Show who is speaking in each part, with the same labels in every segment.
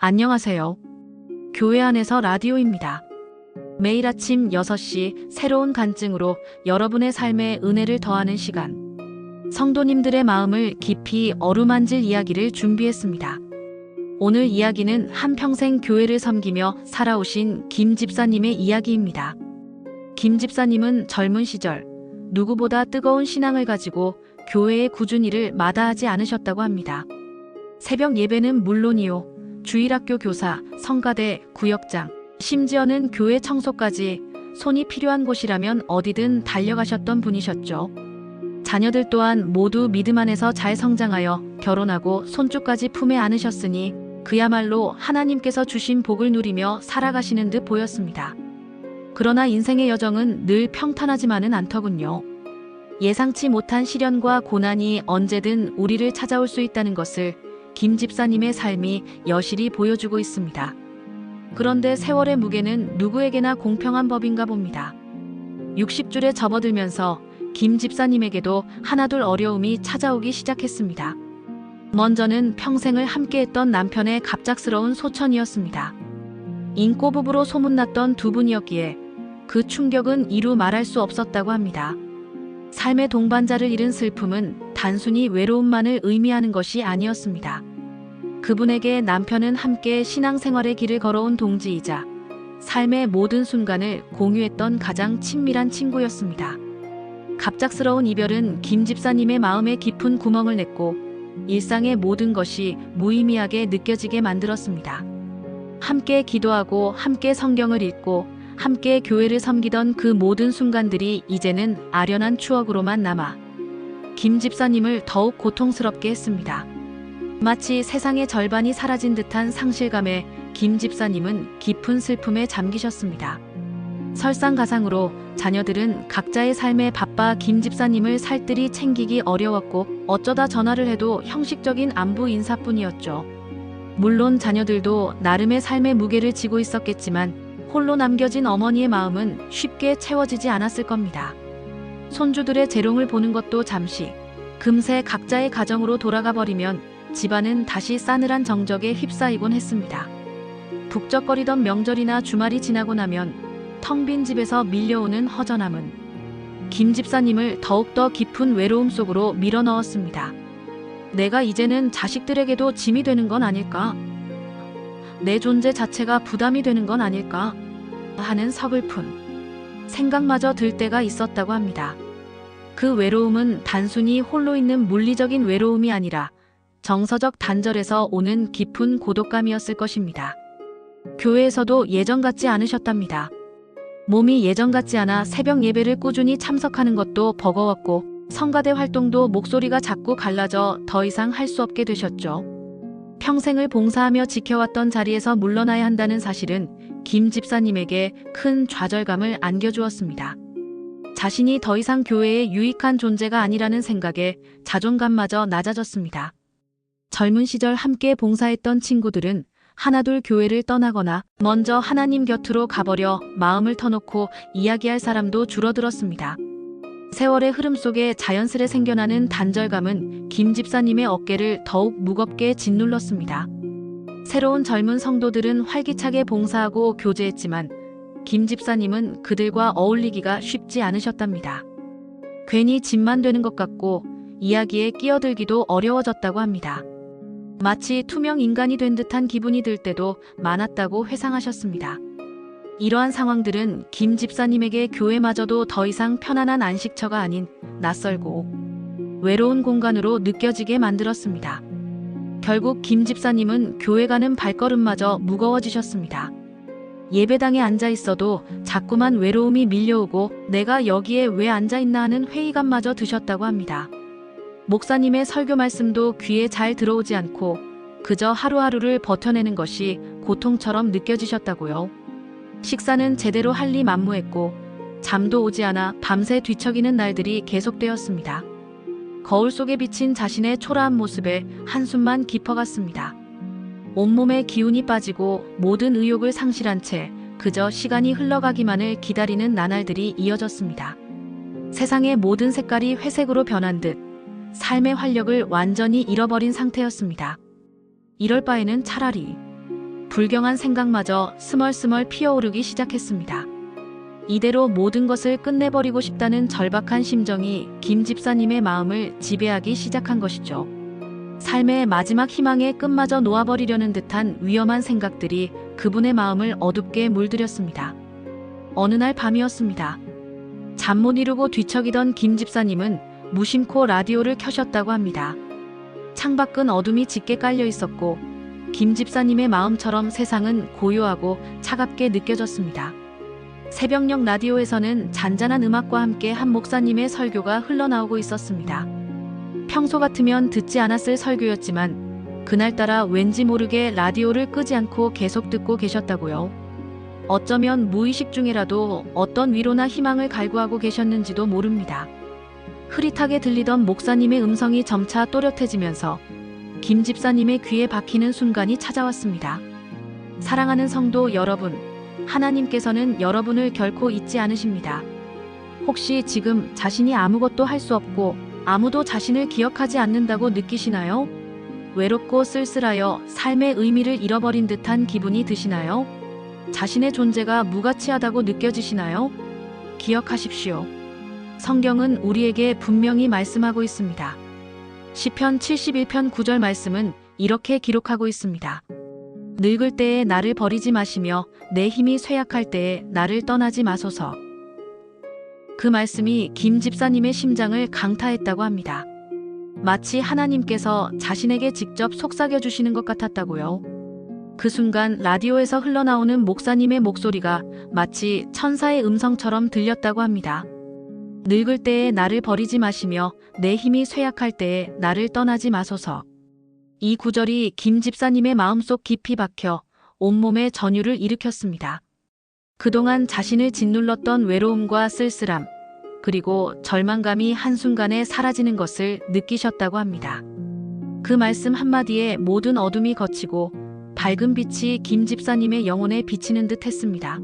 Speaker 1: 안녕하세요. 교회 안에서 라디오입니다. 매일 아침 6시 새로운 간증으로 여러분의 삶에 은혜를 더하는 시간. 성도님들의 마음을 깊이 어루만질 이야기를 준비했습니다. 오늘 이야기는 한평생 교회를 섬기며 살아오신 김 집사님의 이야기입니다. 김 집사님은 젊은 시절 누구보다 뜨거운 신앙을 가지고 교회의 꾸준히 일을 마다하지 않으셨다고 합니다. 새벽 예배는 물론이요, 주일학교 교사, 성가대, 구역장, 심지어는 교회 청소까지 손이 필요한 곳이라면 어디든 달려가셨던 분이셨죠. 자녀들 또한 모두 믿음 안에서 잘 성장하여 결혼하고 손주까지 품에 안으셨으니 그야말로 하나님께서 주신 복을 누리며 살아가시는 듯 보였습니다. 그러나 인생의 여정은 늘 평탄하지만은 않더군요. 예상치 못한 시련과 고난이 언제든 우리를 찾아올 수 있다는 것을 김 집사님의 삶이 여실히 보여주고 있습니다. 그런데 세월의 무게는 누구에게나 공평한 법인가 봅니다. 60줄에 접어들면서 김 집사님에게도 하나둘 어려움이 찾아오기 시작했습니다. 먼저는 평생을 함께했던 남편의 갑작스러운 소천이었습니다. 인꼬부부로 소문났던 두 분이었기에 그 충격은 이루 말할 수 없었다고 합니다. 삶의 동반자를 잃은 슬픔은 단순히 외로움만을 의미하는 것이 아니었습니다. 그분에게 남편은 함께 신앙생활의 길을 걸어온 동지이자 삶의 모든 순간을 공유했던 가장 친밀한 친구였습니다. 갑작스러운 이별은 김 집사님의 마음에 깊은 구멍을 냈고 일상의 모든 것이 무의미하게 느껴지게 만들었습니다. 함께 기도하고 함께 성경을 읽고 함께 교회를 섬기던 그 모든 순간들이 이제는 아련한 추억으로만 남아 김 집사님을 더욱 고통스럽게 했습니다. 마치 세상의 절반이 사라진 듯한 상실감에 김 집사님은 깊은 슬픔에 잠기셨습니다. 설상가상으로 자녀들은 각자의 삶에 바빠 김 집사님을 살뜰히 챙기기 어려웠고 어쩌다 전화를 해도 형식적인 안부 인사뿐이었죠. 물론 자녀들도 나름의 삶의 무게를 지고 있었겠지만 홀로 남겨진 어머니의 마음은 쉽게 채워지지 않았을 겁니다. 손주들의 재롱을 보는 것도 잠시, 금세 각자의 가정으로 돌아가 버리면 집안은 다시 싸늘한 정적에 휩싸이곤 했습니다. 북적거리던 명절이나 주말이 지나고 나면 텅 빈 집에서 밀려오는 허전함은 김 집사님을 더욱더 깊은 외로움 속으로 밀어넣었습니다. 내가 이제는 자식들에게도 짐이 되는 건 아닐까? 내 존재 자체가 부담이 되는 건 아닐까? 하는 서글픈 생각마저 들 때가 있었다고 합니다. 그 외로움은 단순히 홀로 있는 물리적인 외로움이 아니라 정서적 단절에서 오는 깊은 고독감이었을 것입니다. 교회에서도 예전 같지 않으셨답니다. 몸이 예전 같지 않아 새벽 예배를 꾸준히 참석하는 것도 버거웠고 성가대 활동도 목소리가 자꾸 갈라져 더 이상 할 수 없게 되셨죠. 평생을 봉사하며 지켜왔던 자리에서 물러나야 한다는 사실은 김 집사님에게 큰 좌절감을 안겨주었습니다. 자신이 더 이상 교회에 유익한 존재가 아니라는 생각에 자존감마저 낮아졌습니다. 젊은 시절 함께 봉사했던 친구들은 하나둘 교회를 떠나거나 먼저 하나님 곁으로 가버려 마음을 터놓고 이야기할 사람도 줄어들었습니다. 세월의 흐름 속에 자연스레 생겨나는 단절감은 김 집사님의 어깨를 더욱 무겁게 짓눌렀습니다. 새로운 젊은 성도들은 활기차게 봉사하고 교제했지만 김 집사님은 그들과 어울리기가 쉽지 않으셨답니다. 괜히 짐만 되는 것 같고 이야기에 끼어들기도 어려워졌다고 합니다. 마치 투명 인간이 된 듯한 기분이 들 때도 많았다고 회상하셨습니다. 이러한 상황들은 김 집사님에게 교회마저도 더 이상 편안한 안식처가 아닌 낯설고 외로운 공간으로 느껴지게 만들었습니다. 결국 김 집사님은 교회 가는 발걸음마저 무거워지셨습니다. 예배당에 앉아 있어도 자꾸만 외로움이 밀려오고 내가 여기에 왜 앉아 있나 하는 회의감마저 드셨다고 합니다. 목사님의 설교 말씀도 귀에 잘 들어오지 않고 그저 하루하루를 버텨내는 것이 고통처럼 느껴지셨다고요. 식사는 제대로 할 리 만무했고 잠도 오지 않아 밤새 뒤척이는 날들이 계속되었습니다. 거울 속에 비친 자신의 초라한 모습에 한숨만 깊어갔습니다. 온몸에 기운이 빠지고 모든 의욕을 상실한 채 그저 시간이 흘러가기만을 기다리는 나날들이 이어졌습니다. 세상의 모든 색깔이 회색으로 변한 듯 삶의 활력을 완전히 잃어버린 상태였습니다. 이럴 바에는 차라리 불경한 생각마저 스멀스멀 피어오르기 시작했습니다. 이대로 모든 것을 끝내버리고 싶다는 절박한 심정이 김 집사님의 마음을 지배하기 시작한 것이죠. 삶의 마지막 희망의 끝마저 놓아버리려는 듯한 위험한 생각들이 그분의 마음을 어둡게 물들였습니다. 어느 날 밤이었습니다. 잠 못 이루고 뒤척이던 김 집사님은 무심코 라디오를 켜셨다고 합니다. 창밖은 어둠이 짙게 깔려 있었고 김 집사님의 마음처럼 세상은 고요하고 차갑게 느껴졌습니다. 새벽녘 라디오에서는 잔잔한 음악과 함께 한 목사님의 설교가 흘러나오고 있었습니다. 평소 같으면 듣지 않았을 설교였지만 그날따라 왠지 모르게 라디오를 끄지 않고 계속 듣고 계셨다고요. 어쩌면 무의식 중에라도 어떤 위로나 희망을 갈구하고 계셨는지도 모릅니다. 흐릿하게 들리던 목사님의 음성이 점차 또렷해지면서 김 집사님의 귀에 박히는 순간이 찾아왔습니다. 사랑하는 성도 여러분, 하나님께서는 여러분을 결코 잊지 않으십니다. 혹시 지금 자신이 아무것도 할 수 없고 아무도 자신을 기억하지 않는다고 느끼시나요? 외롭고 쓸쓸하여 삶의 의미를 잃어버린 듯한 기분이 드시나요? 자신의 존재가 무가치하다고 느껴지시나요? 기억하십시오. 성경은 우리에게 분명히 말씀하고 있습니다. 시편 71편 9절 말씀은 이렇게 기록하고 있습니다. 늙을 때에 나를 버리지 마시며 내 힘이 쇠약할 때에 나를 떠나지 마소서. 그 말씀이 김 집사님의 심장을 강타했다고 합니다. 마치 하나님께서 자신에게 직접 속삭여 주시는 것 같았다고요. 그 순간 라디오에서 흘러나오는 목사님의 목소리가 마치 천사의 음성처럼 들렸다고 합니다. 늙을 때에 나를 버리지 마시며 내 힘이 쇠약할 때에 나를 떠나지 마소서. 이 구절이 김 집사님의 마음속 깊이 박혀 온몸에 전율을 일으켰습니다. 그동안 자신을 짓눌렀던 외로움과 쓸쓸함, 그리고 절망감이 한순간에 사라지는 것을 느끼셨다고 합니다. 그 말씀 한마디에 모든 어둠이 걷히고 밝은 빛이 김 집사님의 영혼에 비치는 듯 했습니다.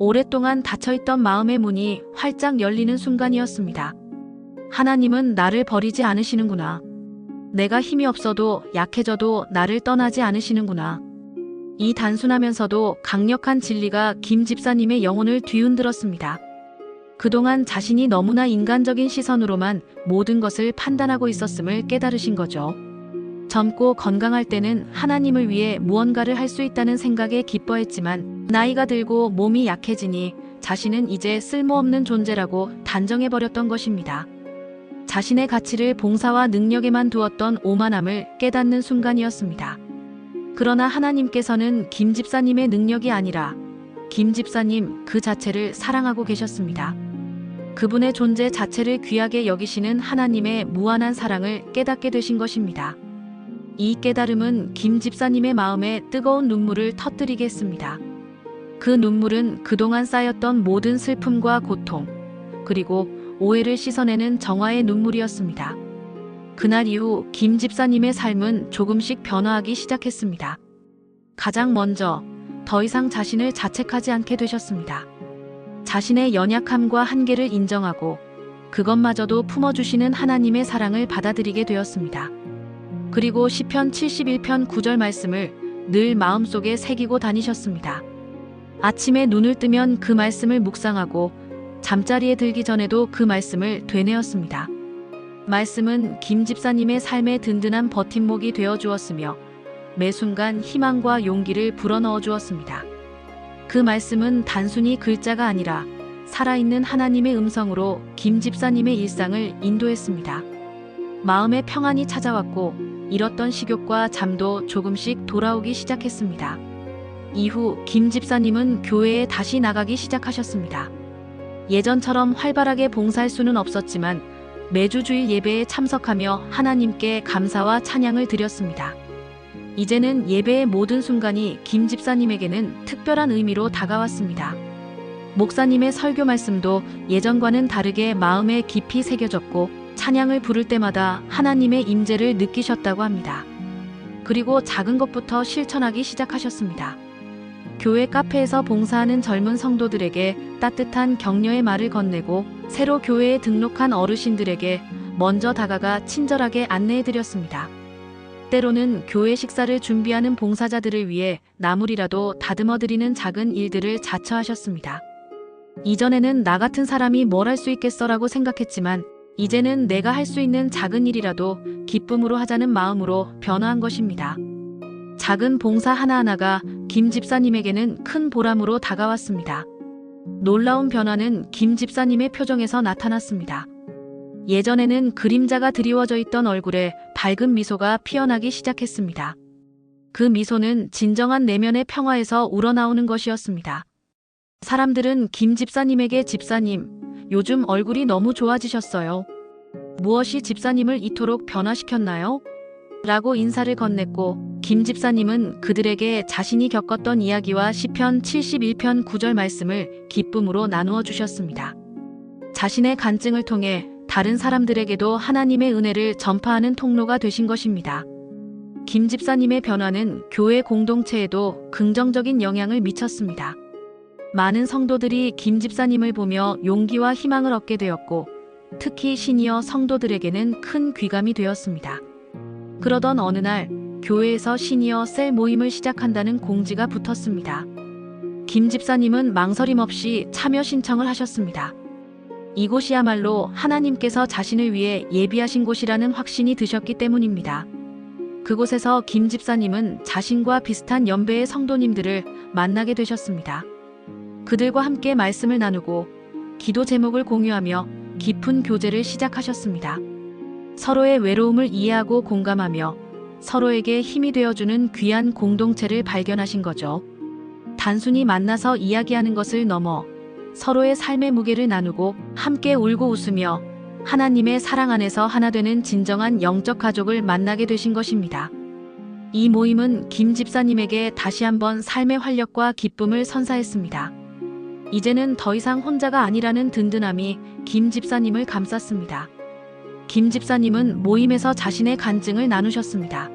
Speaker 1: 오랫동안 닫혀있던 마음의 문이 활짝 열리는 순간이었습니다. 하나님은 나를 버리지 않으시는구나. 내가 힘이 없어도 약해져도 나를 떠나지 않으시는구나. 이 단순하면서도 강력한 진리가 김 집사님의 영혼을 뒤흔들었습니다. 그동안 자신이 너무나 인간적인 시선으로만 모든 것을 판단하고 있었음을 깨달으신 거죠. 젊고 건강할 때는 하나님을 위해 무언가를 할 수 있다는 생각에 기뻐했지만 나이가 들고 몸이 약해지니 자신은 이제 쓸모없는 존재라고 단정해버렸던 것입니다. 자신의 가치를 봉사와 능력에만 두었던 오만함을 깨닫는 순간이었습니다. 그러나 하나님께서는 김 집사님의 능력이 아니라 김 집사님 그 자체를 사랑하고 계셨습니다. 그분의 존재 자체를 귀하게 여기시는 하나님의 무한한 사랑을 깨닫게 되신 것입니다. 이 깨달음은 김 집사님의 마음에 뜨거운 눈물을 터뜨리게 했습니다. 그 눈물은 그동안 쌓였던 모든 슬픔과 고통, 그리고 오해를 씻어내는 정화의 눈물이었습니다. 그날 이후 김 집사님의 삶은 조금씩 변화하기 시작했습니다. 가장 먼저 더 이상 자신을 자책하지 않게 되셨습니다. 자신의 연약함과 한계를 인정하고 그것마저도 품어주시는 하나님의 사랑을 받아들이게 되었습니다. 그리고 시편 71편 9절 말씀을 늘 마음속에 새기고 다니셨습니다. 아침에 눈을 뜨면 그 말씀을 묵상하고 잠자리에 들기 전에도 그 말씀을 되뇌었습니다. 말씀은 김 집사님의 삶의 든든한 버팀목이 되어 주었으며 매 순간 희망과 용기를 불어넣어 주었습니다. 그 말씀은 단순히 글자가 아니라 살아있는 하나님의 음성으로 김 집사님의 일상을 인도했습니다. 마음의 평안이 찾아왔고 잃었던 식욕과 잠도 조금씩 돌아오기 시작했습니다. 이후 김 집사님은 교회에 다시 나가기 시작하셨습니다. 예전처럼 활발하게 봉사할 수는 없었지만 매주 주일 예배에 참석하며 하나님께 감사와 찬양을 드렸습니다. 이제는 예배의 모든 순간이 김 집사님에게는 특별한 의미로 다가왔습니다. 목사님의 설교 말씀도 예전과는 다르게 마음에 깊이 새겨졌고 찬양을 부를 때마다 하나님의 임재를 느끼셨다고 합니다. 그리고 작은 것부터 실천하기 시작하셨습니다. 교회 카페에서 봉사하는 젊은 성도들에게 따뜻한 격려의 말을 건네고 새로 교회에 등록한 어르신들에게 먼저 다가가 친절하게 안내해드렸습니다. 때로는 교회 식사를 준비하는 봉사자들을 위해 나물이라도 다듬어 드리는 작은 일들을 자처하셨습니다. 이전에는 나 같은 사람이 뭘 할 수 있겠어라고 생각했지만 이제는 내가 할 수 있는 작은 일이라도 기쁨으로 하자는 마음으로 변화한 것입니다. 작은 봉사 하나하나가 김 집사님에게는 큰 보람으로 다가왔습니다. 놀라운 변화는 김 집사님의 표정에서 나타났습니다. 예전에는 그림자가 드리워져 있던 얼굴에 밝은 미소가 피어나기 시작했습니다. 그 미소는 진정한 내면의 평화에서 우러나오는 것이었습니다. 사람들은 김 집사님에게 집사님, 요즘 얼굴이 너무 좋아지셨어요. 무엇이 집사님을 이토록 변화시켰나요? 라고 인사를 건넸고 김 집사님은 그들에게 자신이 겪었던 이야기와 시편 71편 9절 말씀을 기쁨으로 나누어 주셨습니다. 자신의 간증을 통해 다른 사람들에게도 하나님의 은혜를 전파하는 통로가 되신 것입니다. 김 집사님의 변화는 교회 공동체에도 긍정적인 영향을 미쳤습니다. 많은 성도들이 김 집사님을 보며 용기와 희망을 얻게 되었고 특히 시니어 성도들에게는 큰 귀감이 되었습니다. 그러던 어느 날 교회에서 시니어 셀 모임을 시작한다는 공지가 붙었습니다. 김 집사님은 망설임 없이 참여 신청을 하셨습니다. 이곳이야말로 하나님께서 자신을 위해 예비하신 곳이라는 확신이 드셨기 때문입니다. 그곳에서 김 집사님은 자신과 비슷한 연배의 성도님들을 만나게 되셨습니다. 그들과 함께 말씀을 나누고 기도 제목을 공유하며 깊은 교제를 시작하셨습니다. 서로의 외로움을 이해하고 공감하며 서로에게 힘이 되어주는 귀한 공동체를 발견하신 거죠. 단순히 만나서 이야기하는 것을 넘어 서로의 삶의 무게를 나누고 함께 울고 웃으며 하나님의 사랑 안에서 하나 되는 진정한 영적 가족을 만나게 되신 것입니다. 이 모임은 김 집사님에게 다시 한번 삶의 활력과 기쁨을 선사했습니다. 이제는 더 이상 혼자가 아니라는 든든함이 김 집사님을 감쌌습니다. 김 집사님은 모임에서 자신의 간증을 나누셨습니다.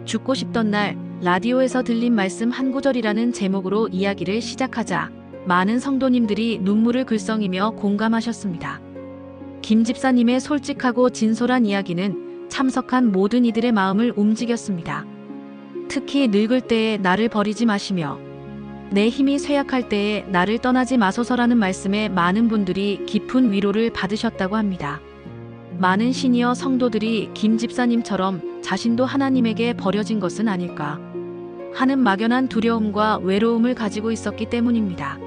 Speaker 1: 죽고 싶던 날 라디오에서 들린 말씀 한 구절이라는 제목으로 이야기를 시작하자 많은 성도님들이 눈물을 글썽이며 공감하셨습니다. 김 집사님의 솔직하고 진솔한 이야기는 참석한 모든 이들의 마음을 움직였습니다. 특히 늙을 때에 나를 버리지 마시며 내 힘이 쇠약할 때에 나를 떠나지 마소서라는 말씀에 많은 분들이 깊은 위로를 받으셨다고 합니다. 많은 시니어 성도들이 김 집사님처럼 자신도 하나님에게 버려진 것은 아닐까 하는 막연한 두려움과 외로움을 가지고 있었기 때문입니다.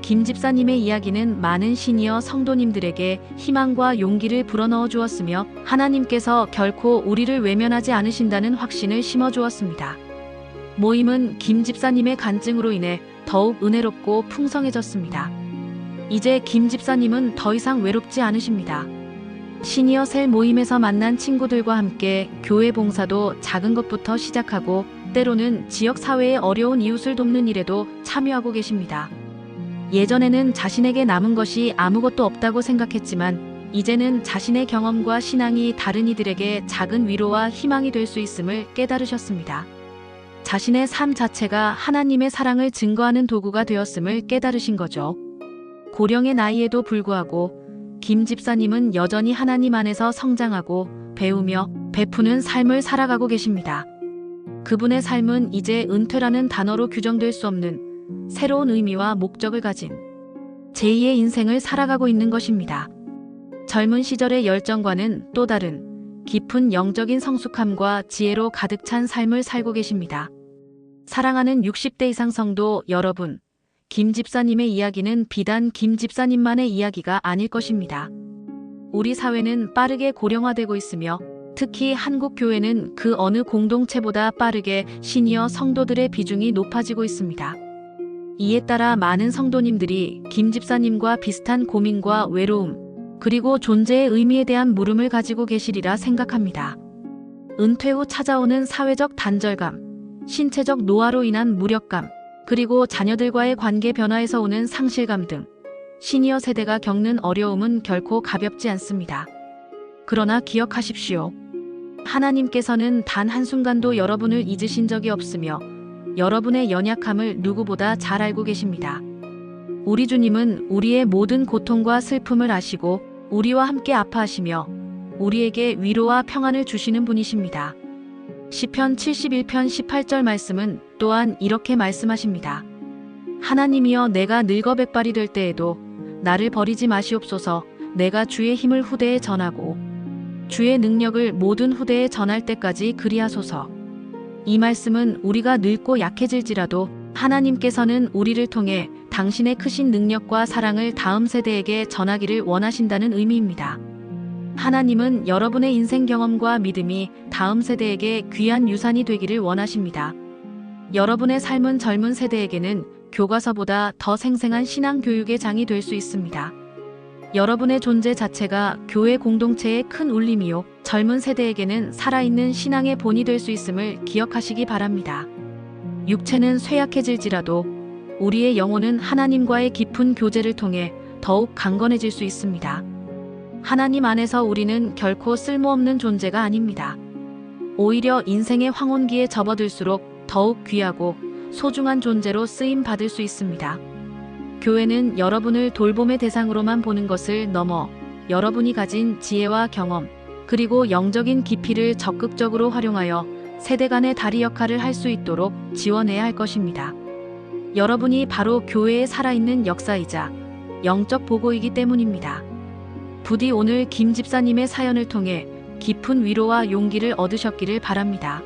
Speaker 1: 김 집사님의 이야기는 많은 시니어 성도님들에게 희망과 용기를 불어넣어 주었으며 하나님께서 결코 우리를 외면하지 않으신다는 확신을 심어주었습니다. 모임은 김 집사님의 간증으로 인해 더욱 은혜롭고 풍성해졌습니다. 이제 김 집사님은 더 이상 외롭지 않으십니다. 시니어 셀 모임에서 만난 친구들과 함께 교회 봉사도 작은 것부터 시작하고 때로는 지역 사회의 어려운 이웃을 돕는 일에도 참여하고 계십니다. 예전에는 자신에게 남은 것이 아무것도 없다고 생각했지만 이제는 자신의 경험과 신앙이 다른 이들에게 작은 위로와 희망이 될 수 있음을 깨달으셨습니다. 자신의 삶 자체가 하나님의 사랑을 증거하는 도구가 되었음을 깨달으신 거죠. 고령의 나이에도 불구하고 김 집사님은 여전히 하나님 안에서 성장하고 배우며 베푸는 삶을 살아가고 계십니다. 그분의 삶은 이제 은퇴라는 단어로 규정될 수 없는 새로운 의미와 목적을 가진 제2의 인생을 살아가고 있는 것입니다. 젊은 시절의 열정과는 또 다른 깊은 영적인 성숙함과 지혜로 가득 찬 삶을 살고 계십니다. 사랑하는 60대 이상 성도 여러분, 김 집사님의 이야기는 비단 김 집사님만의 이야기가 아닐 것입니다. 우리 사회는 빠르게 고령화되고 있으며 특히 한국 교회는 그 어느 공동체보다 빠르게 시니어 성도들의 비중이 높아지고 있습니다. 이에 따라 많은 성도님들이 김 집사님과 비슷한 고민과 외로움, 그리고 존재의 의미에 대한 물음을 가지고 계시리라 생각합니다. 은퇴 후 찾아오는 사회적 단절감, 신체적 노화로 인한 무력감, 그리고 자녀들과의 관계 변화에서 오는 상실감 등 시니어 세대가 겪는 어려움은 결코 가볍지 않습니다. 그러나 기억하십시오. 하나님께서는 단 한순간도 여러분을 잊으신 적이 없으며 여러분의 연약함을 누구보다 잘 알고 계십니다. 우리 주님은 우리의 모든 고통과 슬픔을 아시고 우리와 함께 아파하시며 우리에게 위로와 평안을 주시는 분이십니다. 시편 71편 18절 말씀은 또한 이렇게 말씀하십니다. 하나님이여 내가 늙어 백발이 될 때에도 나를 버리지 마시옵소서. 내가 주의 힘을 후대에 전하고 주의 능력을 모든 후대에 전할 때까지 그리하소서. 이 말씀은 우리가 늙고 약해질지라도 하나님께서는 우리를 통해 당신의 크신 능력과 사랑을 다음 세대에게 전하기를 원하신다는 의미입니다. 하나님은 여러분의 인생 경험과 믿음이 다음 세대에게 귀한 유산이 되기를 원하십니다. 여러분의 삶은 젊은 세대에게는 교과서보다 더 생생한 신앙 교육의 장이 될 수 있습니다. 여러분의 존재 자체가 교회 공동체의 큰 울림이요, 젊은 세대에게는 살아있는 신앙의 본이 될 수 있음을 기억하시기 바랍니다. 육체는 쇠약해질지라도 우리의 영혼은 하나님과의 깊은 교제를 통해 더욱 강건해질 수 있습니다. 하나님 안에서 우리는 결코 쓸모없는 존재가 아닙니다. 오히려 인생의 황혼기에 접어들수록 더욱 귀하고 소중한 존재로 쓰임 받을 수 있습니다. 교회는 여러분을 돌봄의 대상으로만 보는 것을 넘어 여러분이 가진 지혜와 경험, 그리고 영적인 깊이를 적극적으로 활용하여 세대 간의 다리 역할을 할 수 있도록 지원해야 할 것입니다. 여러분이 바로 교회의 살아있는 역사이자 영적 보고이기 때문입니다. 부디 오늘 김 집사님의 사연을 통해 깊은 위로와 용기를 얻으셨기를 바랍니다.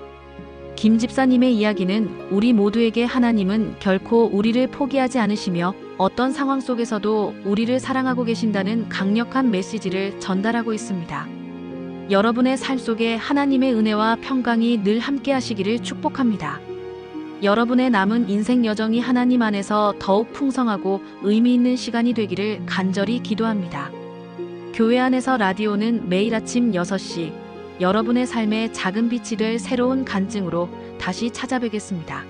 Speaker 1: 김 집사님의 이야기는 우리 모두에게 하나님은 결코 우리를 포기하지 않으시며 어떤 상황 속에서도 우리를 사랑하고 계신다는 강력한 메시지를 전달하고 있습니다. 여러분의 삶 속에 하나님의 은혜와 평강이 늘 함께 하시기를 축복합니다. 여러분의 남은 인생 여정이 하나님 안에서 더욱 풍성하고 의미 있는 시간이 되기를 간절히 기도합니다. 교회 안에서 라디오는 매일 아침 6시 여러분의 삶에 작은 빛이 될 새로운 간증으로 다시 찾아뵙겠습니다.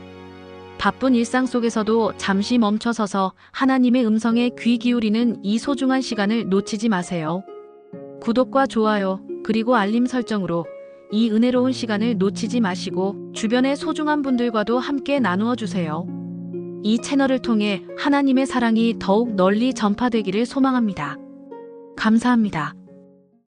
Speaker 1: 바쁜 일상 속에서도 잠시 멈춰서서 하나님의 음성에 귀 기울이는 이 소중한 시간을 놓치지 마세요. 구독과 좋아요, 그리고 알림 설정으로 이 은혜로운 시간을 놓치지 마시고 주변의 소중한 분들과도 함께 나누어 주세요. 이 채널을 통해 하나님의 사랑이 더욱 널리 전파되기를 소망합니다. 감사합니다.